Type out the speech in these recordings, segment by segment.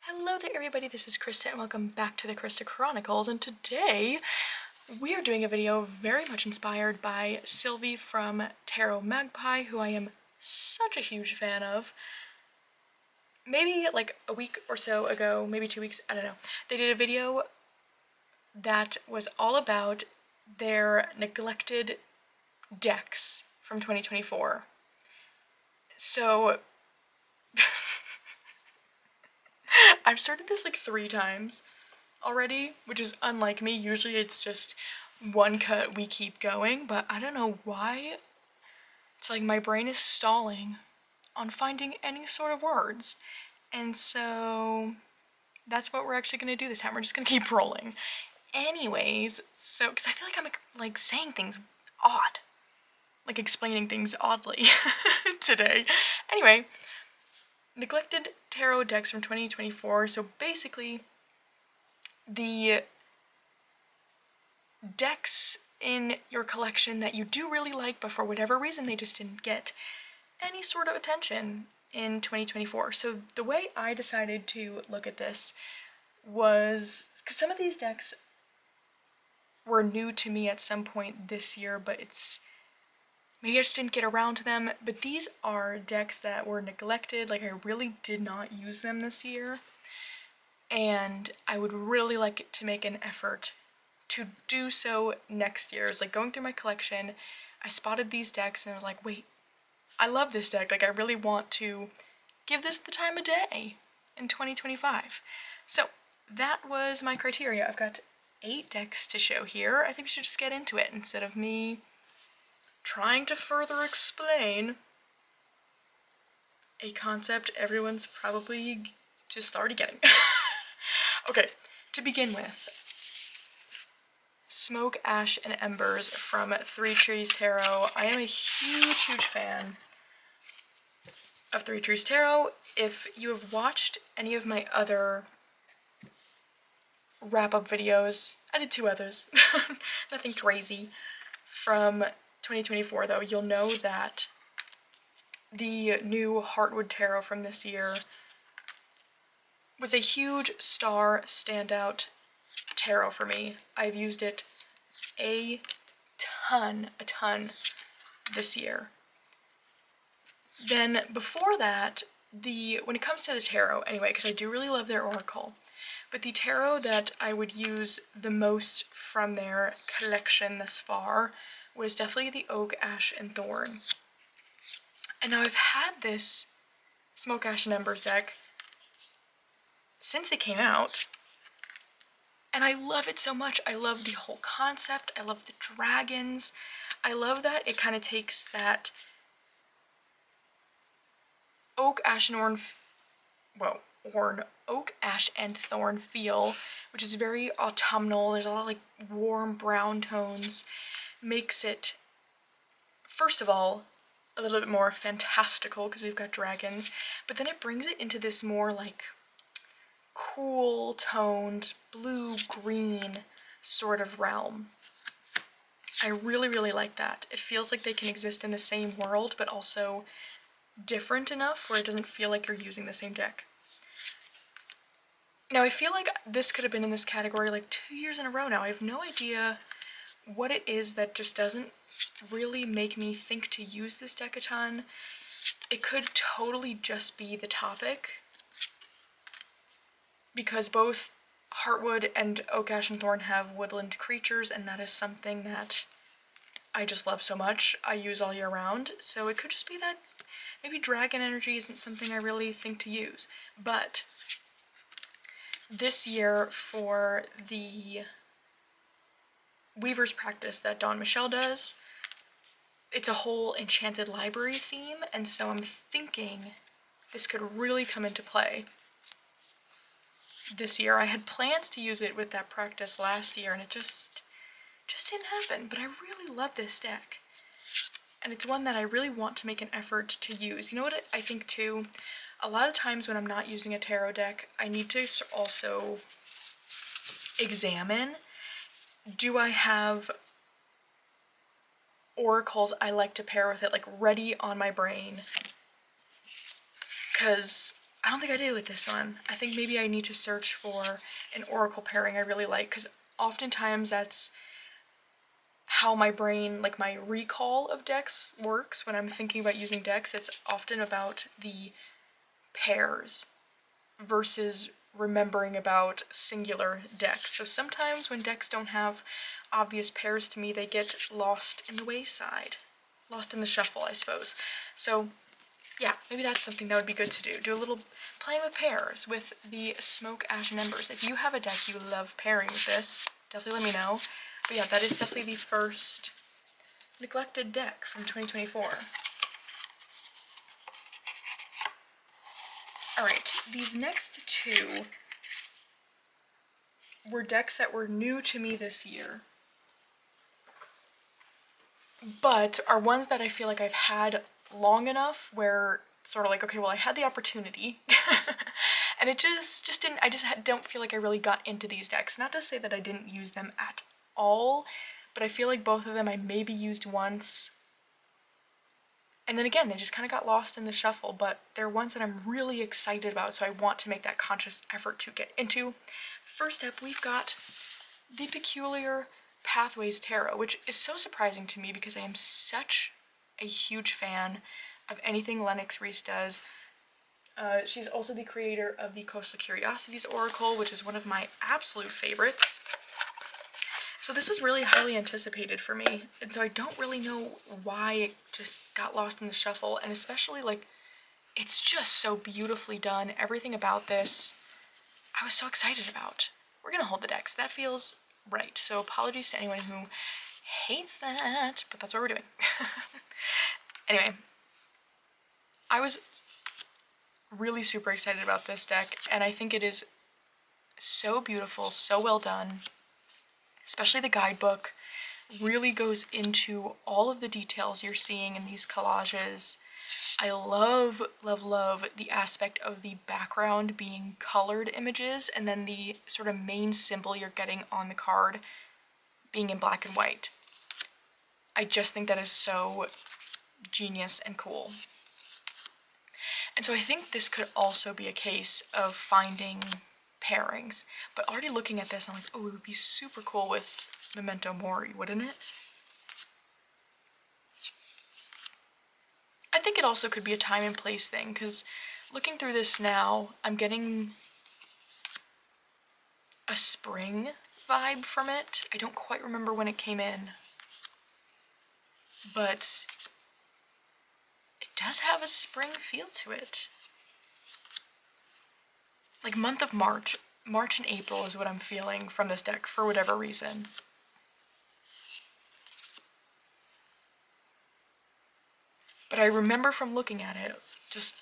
Hello there everybody, this is Krista and welcome back to the Krista Chronicles, and today we are doing a video very much inspired by Sylvie from Tarot Magpie, who I am such a huge fan of. Maybe like a week or so ago, maybe 2 weeks, I don't know, they did a video that was all about their neglected decks from 2024. So I've started this like 3 times already, which is unlike me. Usually it's just one cut, we keep going, but I don't know why. It's like my brain is stalling on finding any sort of words. And so that's what we're actually gonna do this time. We're just gonna keep rolling. Anyways, so, because I feel like I'm like saying things odd. Like explaining things oddly today. Anyway, neglected tarot decks from 2024. So basically, the decks in your collection that you do really like, but for whatever reason they just didn't get any sort of attention in 2024. So the way I decided to look at this was because some of these decks were new to me at some point this year, but maybe I just didn't get around to them. But these are decks that were neglected. Like, I really did not use them this year, and I would really like to make an effort to do so next year. It's like going through my collection, I spotted these decks and I was like, wait, I love this deck. Like, I really want to give this the time of day in 2025. So that was my criteria. I've got 8 decks to show here. I think we should just get into it instead of me trying to further explain a concept everyone's probably just already getting. Okay, to begin with, Smoke, Ash, and Embers from Three Trees Tarot. I am a huge fan of Three Trees Tarot. If you have watched any of my other wrap-up videos, I did 2 others, nothing crazy, from 2024 though, you'll know that the new Heartwood Tarot from this year was a huge star standout tarot for me. I've used it a ton this year. Then before that, when it comes to the tarot, anyway, because I do really love their oracle, but the tarot that I would use the most from their collection thus far was definitely the Oak, Ash, and Thorn. And now I've had this Smoke, Ash, and Embers deck since it came out, and I love it so much. I love the whole concept. I love the dragons. I love that it kind of takes that Oak, Ash, and Oak, Ash, and Thorn feel, which is very autumnal. There's a lot of like warm brown tones. Makes it, first of all, a little bit more fantastical because we've got dragons, but then it brings it into this more like cool toned blue-green sort of realm. I really like that. It feels like they can exist in the same world, but also different enough where it doesn't feel like you're using the same deck. Now, I feel like this could have been in this category like 2 years in a row now. I have no idea what it is that just doesn't really make me think to use this deck a ton. It could totally just be the topic, because both Heartwood and Oak, Ash, and Thorn have woodland creatures, and that is something that I just love so much. I use all year round, so it could just be that maybe dragon energy isn't something I really think to use. But this year, for the Weaver's practice that Dawn Michelle does, it's a whole enchanted library theme, and so I'm thinking this could really come into play this year. I had plans to use it with that practice last year, and it just didn't happen, but I really love this deck. And it's one that I really want to make an effort to use. You know what I think too? A lot of times when I'm not using a tarot deck, I need to also examine, do I have oracles I like to pair with it, like ready on my brain? Because I don't think I do with this one. I think maybe I need to search for an oracle pairing I really like, because oftentimes that's how my brain, like my recall of decks works when I'm thinking about using decks. It's often about the pairs versus remembering about singular decks. So sometimes when decks don't have obvious pairs to me, they get lost in the wayside. Lost in the shuffle, I suppose. So yeah, maybe that's something that would be good to do. Do a little playing with pairs with the Smoke, Ash, and Embers. If you have a deck you love pairing with this, definitely let me know. But yeah, that is definitely the first neglected deck from 2024. Alright, these next two were decks that were new to me this year, but are ones that I feel like I've had long enough where it's sort of like, okay, well, I had the opportunity, and it just didn't, don't feel like I really got into these decks. Not to say that I didn't use them at all, but I feel like both of them I maybe used once, and then again, they just kind of got lost in the shuffle, but they're ones that I'm really excited about, so I want to make that conscious effort to get into. First up, we've got the Peculiar Pathways Tarot, which is so surprising to me because I am such a huge fan of anything Lennox Reese does. She's also the creator of the Coastal Curiosities Oracle, which is one of my absolute favorites. So this was really highly anticipated for me, and so I don't really know why it just got lost in the shuffle, and especially, like, it's just so beautifully done. Everything about this I was so excited about. We're gonna hold the decks. That feels right. So apologies to anyone who hates that, but that's what we're doing. Anyway, I was really super excited about this deck, and I think it is so beautiful, so well done. Especially the guidebook really goes into all of the details you're seeing in these collages. I love, love, love the aspect of the background being colored images and then the sort of main symbol you're getting on the card being in black and white. I just think that is so genius and cool. And so I think this could also be a case of finding pairings, but already looking at this, I'm like, oh, it would be super cool with Memento Mori, wouldn't it? I think it also could be a time and place thing, because looking through this now, I'm getting a spring vibe from it. I don't quite remember when it came in, but it does have a spring feel to it. Like month of March and April is what I'm feeling from this deck for whatever reason. But I remember from looking at it, just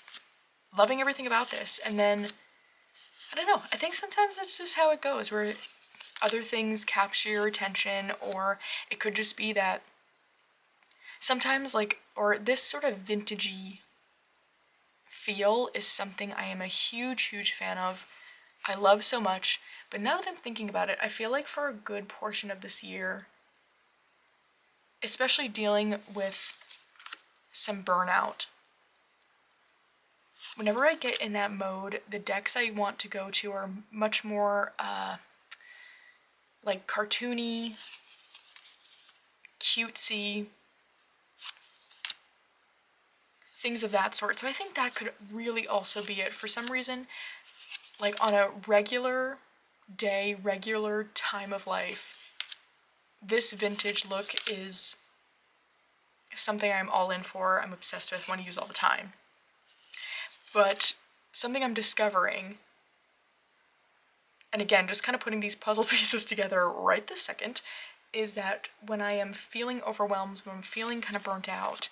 loving everything about this, and then, I don't know, I think sometimes that's just how it goes, where other things capture your attention, or it could just be that sometimes, like, or this sort of vintagey feel is something I am a huge, huge fan of. I love so much, but now that I'm thinking about it, I feel like for a good portion of this year, especially dealing with some burnout, whenever I get in that mode, the decks I want to go to are much more, like, cartoony, cutesy, things of that sort. So I think that could really also be it. For some reason, like, on a regular day, regular time of life, this vintage look is something I'm all in for, I'm obsessed with, want to use all the time. But something I'm discovering, and again, just kind of putting these puzzle pieces together right this second, is that when I am feeling overwhelmed, when I'm feeling kind of burnt out,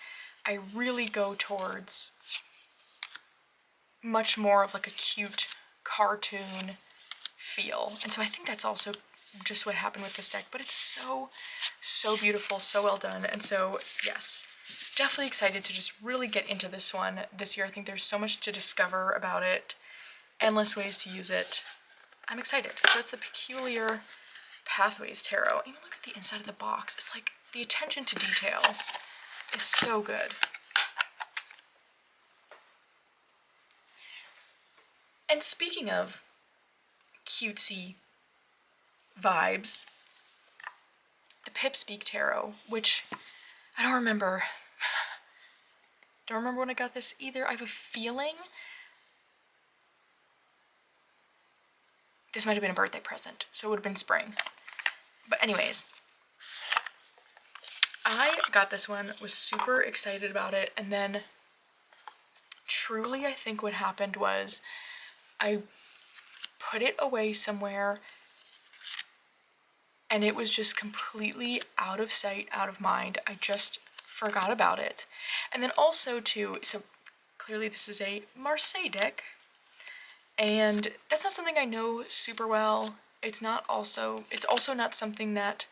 I really go towards much more of like a cute cartoon feel. And so I think that's also just what happened with this deck, but it's so, so beautiful, so well done. And so, yes, definitely excited to just really get into this one this year. I think there's so much to discover about it, endless ways to use it. I'm excited. So that's the Peculiar Pathways Tarot. Even look at the inside of the box. It's like the attention to detail is so good. And speaking of cutesy vibes, the PipSpeak Tarot, which I don't remember when I got this either. I have a feeling this might have been a birthday present, so it would have been spring. But anyways, I got this one, was super excited about it, and then truly I think what happened was I put it away somewhere and it was just completely out of sight, out of mind. I just forgot about it. And then also too, so clearly this is a Marseille deck, and that's not something I know super well. It's also not something that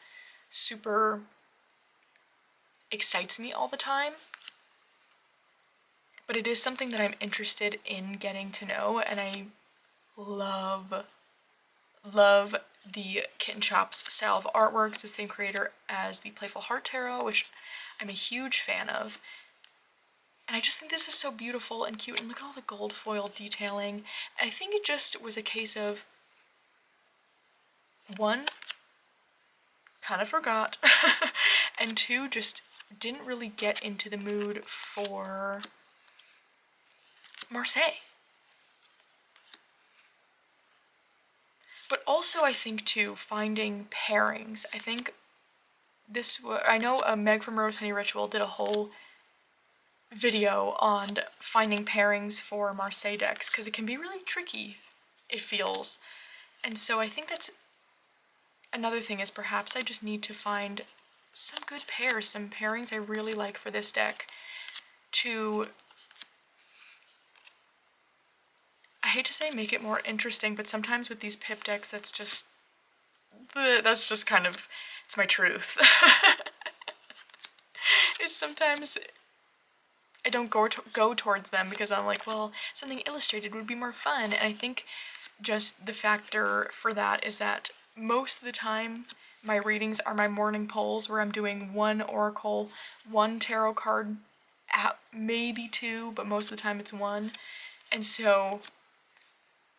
super excites me all the time, but it is something that I'm interested in getting to know, and I love the Kitten Chops style of artwork. It's the same creator as the Playful Heart Tarot, which I'm a huge fan of. And I just think this is so beautiful and cute, and look at all the gold foil detailing. And I think it just was a case of, one, kind of forgot, and two, just didn't really get into the mood for Marseille. But also I think too, finding pairings. I think I know Meg from Rose Honey Ritual did a whole video on finding pairings for Marseille decks, because it can be really tricky, it feels. And so I think that's another thing, is perhaps I just need to find some good pairs, some pairings I really like for this deck to, I hate to say make it more interesting, but sometimes with these Pip decks that's just kind of, it's my truth. Is sometimes I don't go towards them because I'm like, well, something illustrated would be more fun. And I think just the factor for that is that most of the time my readings are my morning polls, where I'm doing one oracle, one tarot card, maybe two, but most of the time it's one. And so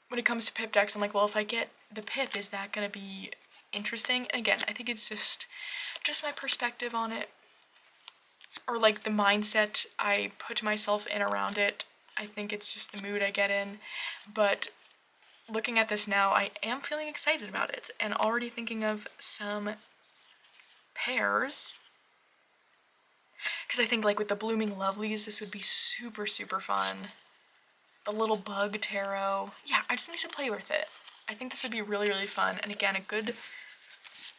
when it comes to Pip decks, I'm like, well, if I get the Pip, is that gonna be interesting? And again, I think it's just my perspective on it, or like the mindset I put myself in around it. I think it's just the mood I get in. But looking at this now, I am feeling excited about it and already thinking of some pairs. Because I think like with the Blooming Lovelies, this would be super, super fun. The Little Bug Tarot. Yeah, I just need to play with it. I think this would be really, really fun. And again,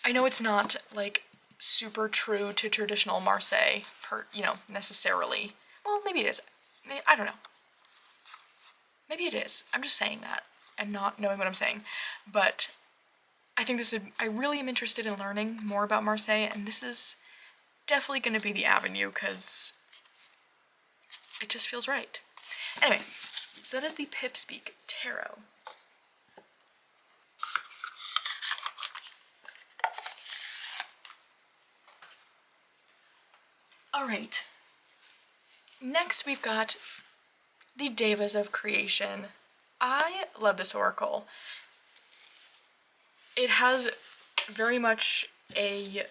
I know it's not like super true to traditional Marseille, necessarily. Well, maybe it is. I don't know. Maybe it is. I'm just saying that and not knowing what I'm saying. But I think I really am interested in learning more about Marseille, and this is definitely going to be the avenue because it just feels right. Anyway, so that is the PipSpeak Tarot. Alright, next we've got the Devas of Creation. I love this oracle. It has very much a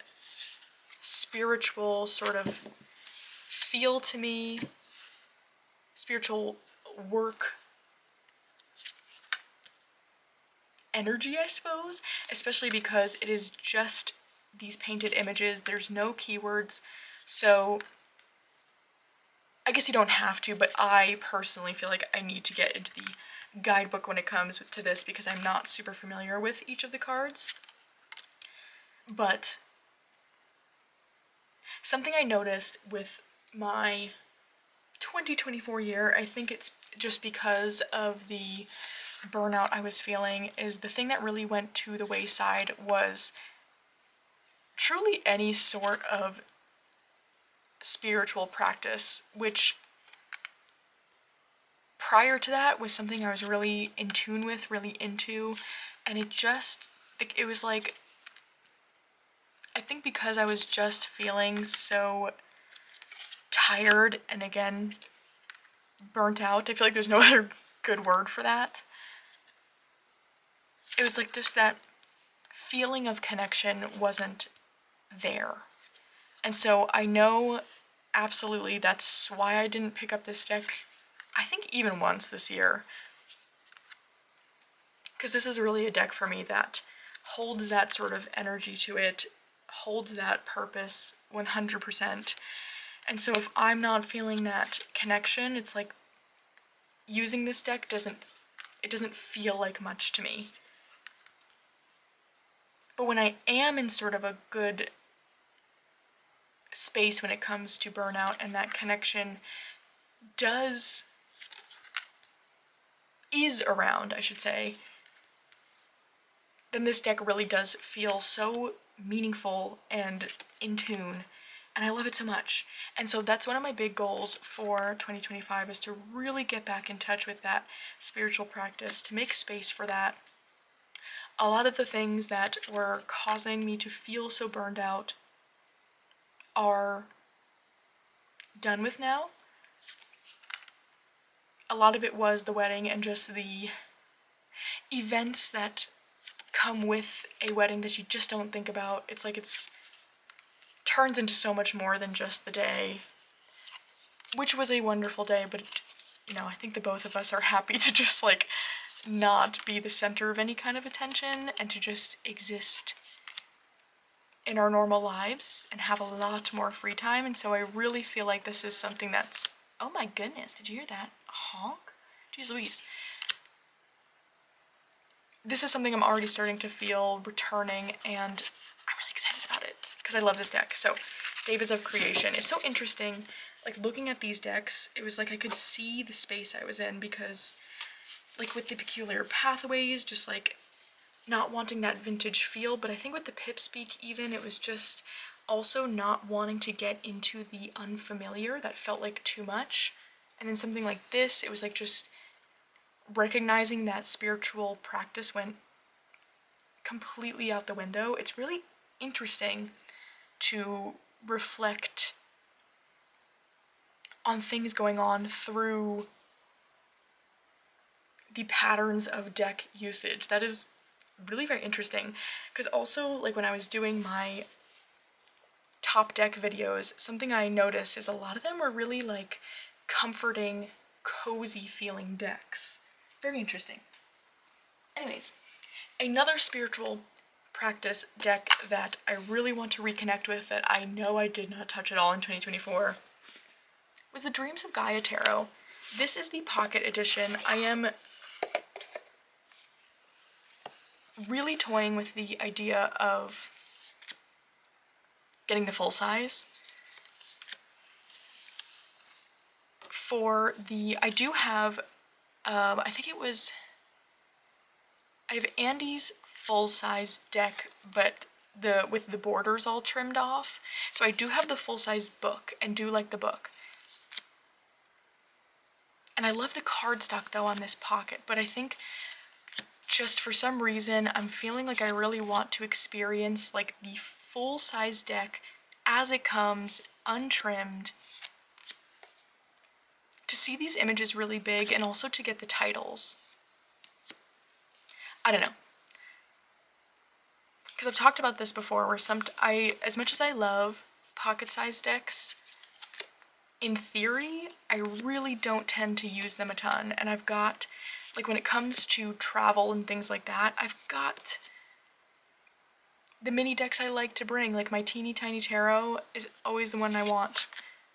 spiritual sort of feel to me, spiritual work energy, I suppose, especially because it is just these painted images. There's no keywords. So I guess you don't have to, but I personally feel like I need to get into the guidebook when it comes to this because I'm not super familiar with each of the cards. But something I noticed with my 2024 year, I think it's just because of the burnout I was feeling, is the thing that really went to the wayside was truly any sort of spiritual practice, which prior to that was something I was really in tune with, really into, and it was like, I think because I was just feeling so tired and again burnt out, I feel like there's no other good word for that, it was like just that feeling of connection wasn't there. And so I know absolutely that's why I didn't pick up this deck, I think even once this year. Because this is really a deck for me that holds that sort of energy to it, holds that purpose 100%. And so if I'm not feeling that connection, it's like using this deck doesn't feel like much to me. But when I am in sort of a good space when it comes to burnout and that connection is around, I should say, then this deck really does feel so meaningful and in tune, and I love it so much. And so that's one of my big goals for 2025, is to really get back in touch with that spiritual practice, to make space for that. A lot of the things that were causing me to feel so burned out are done with now. A lot of it was the wedding and just the events that come with a wedding that you just don't think about. It's like it's turns into so much more than just the day, which was a wonderful day, but I think the both of us are happy to just like not be the center of any kind of attention and to just exist in our normal lives and have a lot more free time. And so I really feel like this is something that's, oh my goodness, did you hear that? A honk? Jeez Louise. This is something I'm already starting to feel returning, and I'm really excited about it because I love this deck. So, Devos of Creation. It's so interesting, like looking at these decks, it was like I could see the space I was in, because like with the peculiar pathways, just like not wanting that vintage feel, but I think with the PipSpeak even, it was just also not wanting to get into the unfamiliar. That felt like too much. And then something like this, it was like just recognizing that spiritual practice went completely out the window. It's really interesting to reflect on things going on through the patterns of deck usage. That is really very interesting, because also like when I was doing my top deck videos, something I noticed is a lot of them were really like comforting, cozy feeling decks. Very interesting. Anyways, another spiritual practice deck that I really want to reconnect with, that I know I did not touch at all in 2024, was the Dreams of Gaia Tarot. This is the pocket edition. I am really toying with the idea of getting the full size. I do have, I have Andy's full-size deck, but with the borders all trimmed off. So I do have the full-size book, and do like the book. And I love the cardstock though on this pocket, but I think just for some reason I'm feeling like I really want to experience like the full-size deck as it comes, untrimmed, to see these images really big, and also to get the titles. I don't know. Because I've talked about this before, where as much as I love pocket-sized decks, in theory, I really don't tend to use them a ton. And I've got, like when it comes to travel and things like that, I've got the mini decks I like to bring. Like my teeny tiny tarot is always the one I want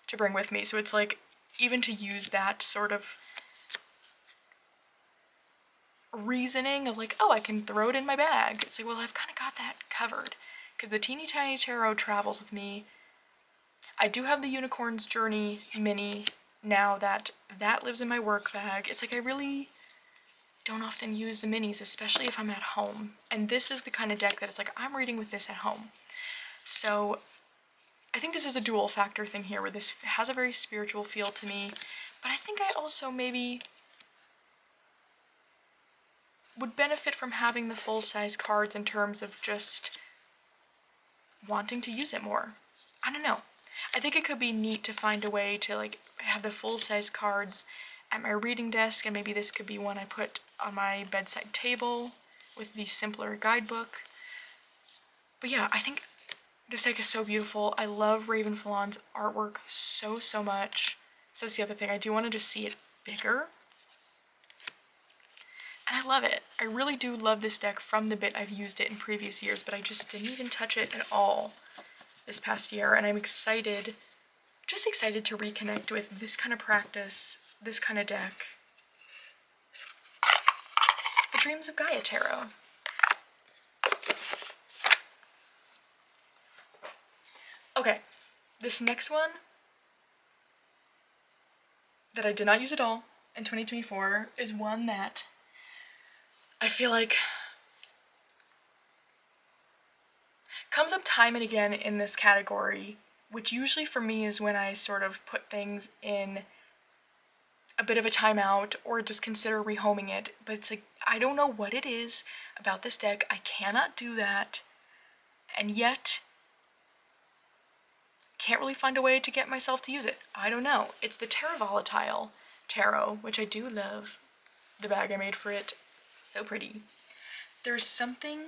to bring with me. So it's like, even to use that sort of reasoning of like, oh, I can throw it in my bag. It's like, well, I've kind of got that covered, because the teeny tiny tarot travels with me. I do have the Unicorn's Journey mini now that lives in my work bag. It's like I really don't often use the minis, especially if I'm at home. And this is the kind of deck that it's like, I'm reading with this at home. So I think this is a dual factor thing here, where this has a very spiritual feel to me, but I think I also maybe would benefit from having the full-size cards in terms of just wanting to use it more. I don't know. I think it could be neat to find a way to like have the full-size cards at my reading desk, and maybe this could be one I put on my bedside table. with the simpler guidebook. But yeah, I think this deck is so beautiful. I love Raven Fallon's artwork so much. So that's the other thing. I do want to just see it bigger. And I love it. I really do love this deck from the bit I've used it in previous years, but I just didn't even touch it at all this past year. And I'm excited, just excited to reconnect with this kind of practice, this kind of deck. The Dreams of Gaia Tarot. Okay, this next one that I did not use at all in 2024 is one that I feel like comes up time and again in this category, which usually for me is when I sort of put things in a bit of a timeout or just consider rehoming it. But it's like, I don't know what it is about this deck. I cannot do that. And yet, can't really find a way to get myself to use it. I don't know. It's the Terra Volatile Tarot, which I do love. The bag I made for it, so pretty. There's something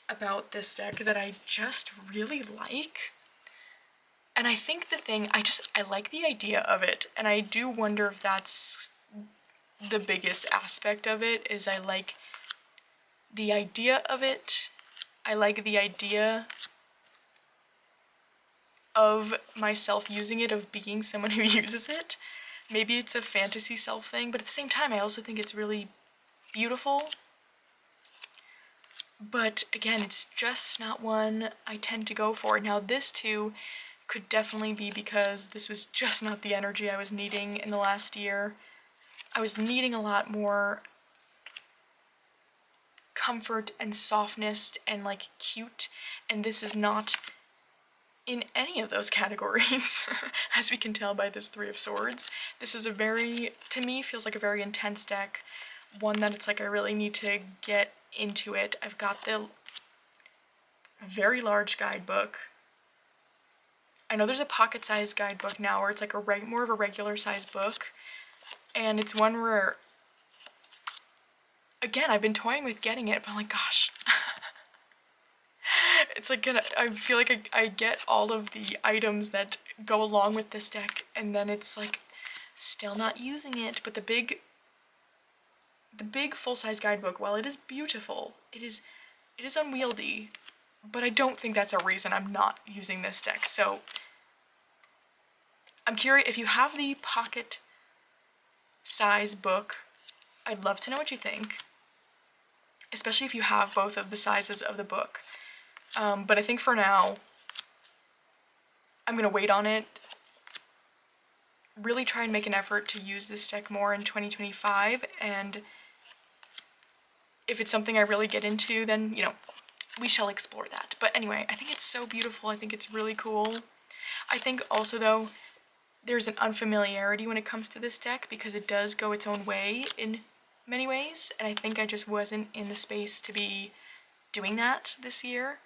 about this deck that I just really like. And I think the thing, I like the idea of it, and I do wonder if that's the biggest aspect of it, is I like the idea of it. I like the idea of myself using it, of being someone who uses it. Maybe it's a fantasy self thing, but at the same time I also think it's really beautiful. But again, it's just not one I tend to go for. Now this too could definitely be because this was just not the energy I was needing in the last year. I was needing a lot more comfort and softness and like cute, and this is not in any of those categories, as we can tell by this Three of Swords. This is a very, to me, feels like a very intense deck, one that it's like I really need to get into it. I've got the very large guidebook. I know there's a pocket-sized guidebook now where it's like a more of a regular-sized book, and it's one where, again, I've been toying with getting it, but I'm like, gosh. It's like I feel like I get all of the items that go along with this deck, and then it's like still not using it. But the big full-size guidebook, while it is beautiful, it is unwieldy, but I don't think that's a reason I'm not using this deck. So I'm curious if you have the pocket size book. I'd love to know what you think, especially if you have both of the sizes of the book. But I think for now, I'm going to wait on it, really try and make an effort to use this deck more in 2025, and if it's something I really get into, then, you know, we shall explore that. But anyway, I think it's so beautiful. I think it's really cool. I think also, though, there's an unfamiliarity when it comes to this deck because it does go its own way in many ways, and I think I just wasn't in the space to be doing that this year.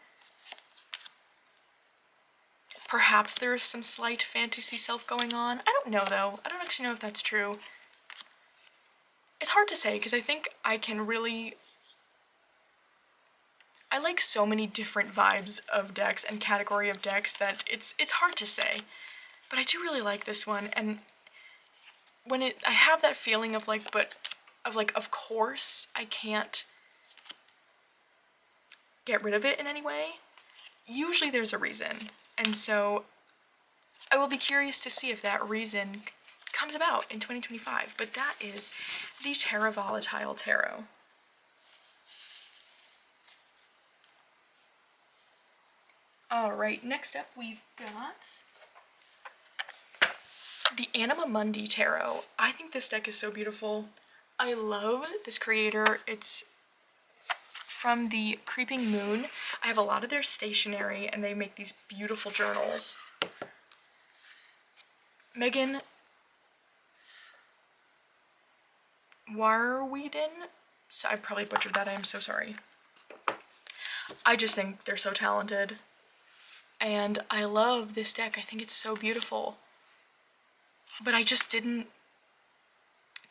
Perhaps there is some slight fantasy self going on. I don't know, though. I don't actually know if that's true. It's hard to say, because I think I can really... I like so many different vibes of decks and category of decks that it's hard to say. But I do really like this one, and when I have that feeling of like, of course I can't get rid of it in any way. Usually there's a reason. And so I will be curious to see if that reason comes about in 2025. But that is the Terra Volatile Tarot. Alright, next up we've got the Anima Mundi Tarot. I think this deck is so beautiful. I love this creator. It's from the Creeping Moon. I have a lot of their stationery, and they make these beautiful journals. Megan Warweeden? So I probably butchered that. I am so sorry. I just think they're so talented. And I love this deck. I think it's so beautiful. But I just didn't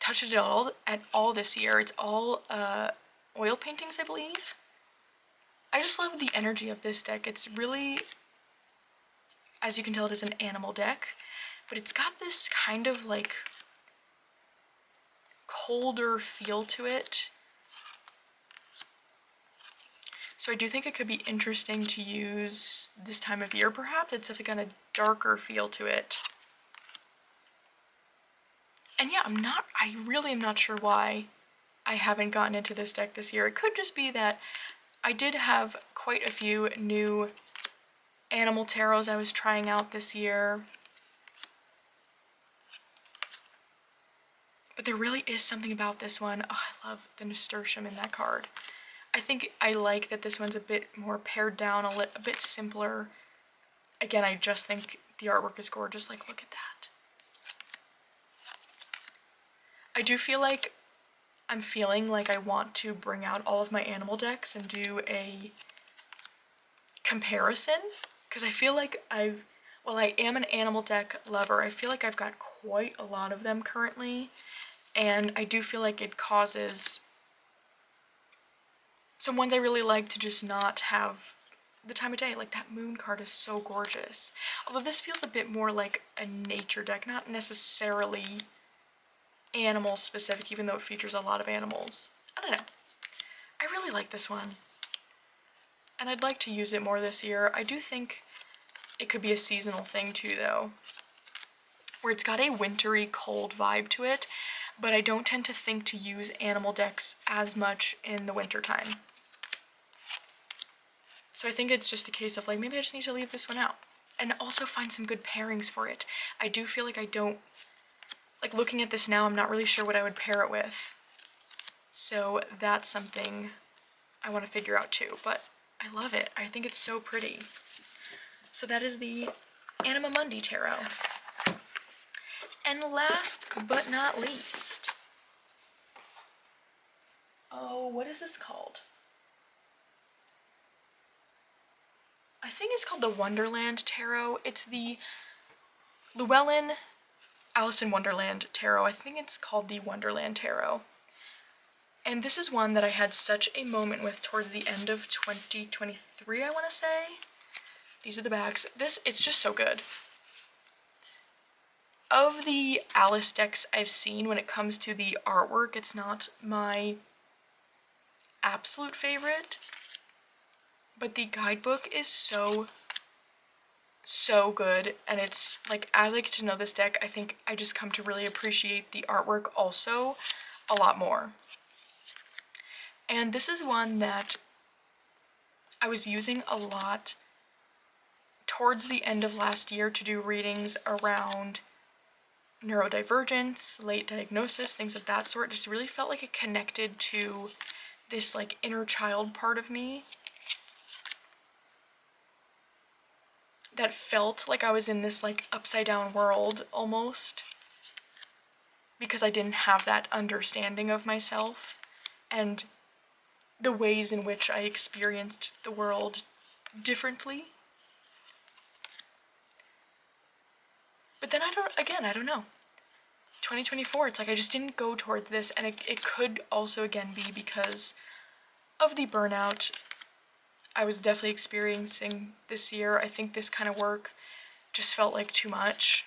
touch it at all this year. It's all oil paintings, I believe. I just love the energy of this deck. It's really, as you can tell, it is an animal deck, but it's got this kind of like colder feel to it. So I do think it could be interesting to use this time of year, perhaps. It's definitely got a darker feel to it. And yeah, I really am not sure why I haven't gotten into this deck this year. It could just be that I did have quite a few new animal tarots I was trying out this year. But there really is something about this one. Oh, I love the nasturtium in that card. I think I like that this one's a bit more pared down, a bit simpler. Again, I just think the artwork is gorgeous. Like, look at that. I do feel like I'm feeling like I want to bring out all of my animal decks and do a comparison, because I feel like well, I am an animal deck lover. I feel like I've got quite a lot of them currently, and I do feel like it causes some ones I really like to just not have the time of day. Like that moon card is so gorgeous. Although this feels a bit more like a nature deck, not necessarily animal specific, even though it features a lot of animals. I don't know. I really like this one. And I'd like to use it more this year. I do think it could be a seasonal thing too, though, where it's got a wintry, cold vibe to it, but I don't tend to think to use animal decks as much in the winter time. So I think it's just a case of like, maybe I just need to leave this one out. And also find some good pairings for it. I do feel like I don't, like looking at this now, I'm not really sure what I would pair it with. So that's something I want to figure out too, but I love it. I think it's so pretty. So that is the Anima Mundi Tarot. And last but not least, oh, what is this called? I think it's called the Wonderland Tarot. It's the Llewellyn Alice in Wonderland Tarot. I think it's called the Wonderland Tarot. And this is one that I had such a moment with towards the end of 2023, I want to say. These are the backs. It's just so good. Of the Alice decks I've seen, when it comes to the artwork, it's not my absolute favorite. But the guidebook is so good, and it's like, as I get to know this deck, I think I just come to really appreciate the artwork also a lot more. And this is one that I was using a lot towards the end of last year to do readings around neurodivergence, late diagnosis, things of that sort. It just really felt like it connected to this like inner child part of me that felt like I was in this like upside down world almost, because I didn't have that understanding of myself and the ways in which I experienced the world differently. But then I don't know. 2024, it's like I just didn't go towards this, and it could also again be because of the burnout I was definitely experiencing this year. I think this kind of work just felt like too much.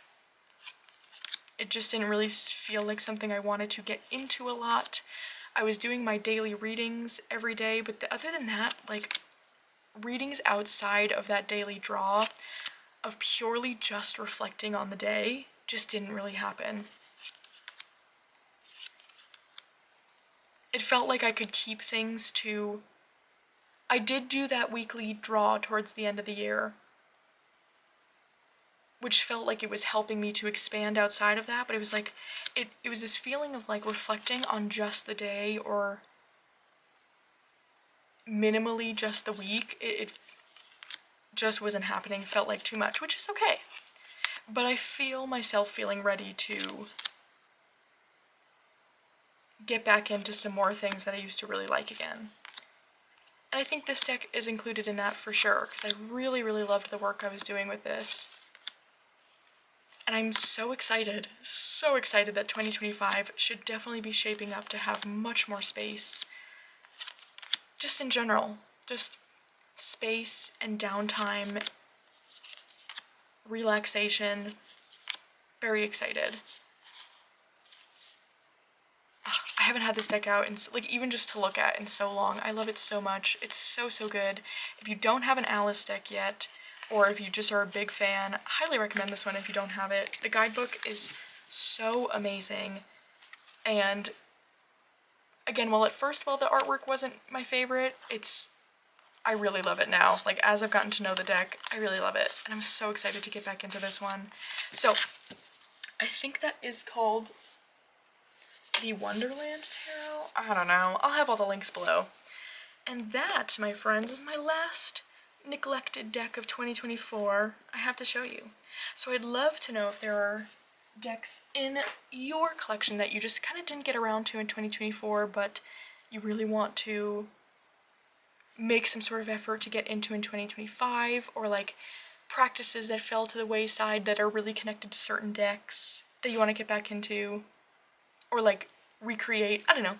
It just didn't really feel like something I wanted to get into a lot. I was doing my daily readings every day, but other than that, like, readings outside of that daily draw of purely just reflecting on the day just didn't really happen. It felt like I could keep things to... I did do that weekly draw towards the end of the year, which felt like it was helping me to expand outside of that, but it was like, it was this feeling of like reflecting on just the day or minimally just the week. It just wasn't happening, felt like too much, which is okay. But I feel myself feeling ready to get back into some more things that I used to really like again. And I think this deck is included in that for sure, because I really, really loved the work I was doing with this. And I'm so excited that 2025 should definitely be shaping up to have much more space just in general, just space and downtime, relaxation. Very excited. I haven't had this deck out in, like, even just to look at in so long. I love it so much. It's so, so good. If you don't have an Alice deck yet, or if you just are a big fan, I highly recommend this one if you don't have it. The guidebook is so amazing. And again, while the artwork wasn't my favorite, I really love it now. Like, as I've gotten to know the deck, I really love it. And I'm so excited to get back into this one. So, I think that is called the Wonderland Tarot? I don't know. I'll have all the links below. And that, my friends, is my last neglected deck of 2024 I have to show you. So I'd love to know if there are decks in your collection that you just kind of didn't get around to in 2024, but you really want to make some sort of effort to get into in 2025, or like practices that fell to the wayside that are really connected to certain decks that you want to get back into, or like recreate. I don't know.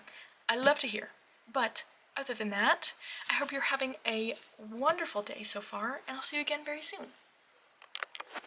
I love to hear. But other than that, I hope you're having a wonderful day so far, and I'll see you again very soon.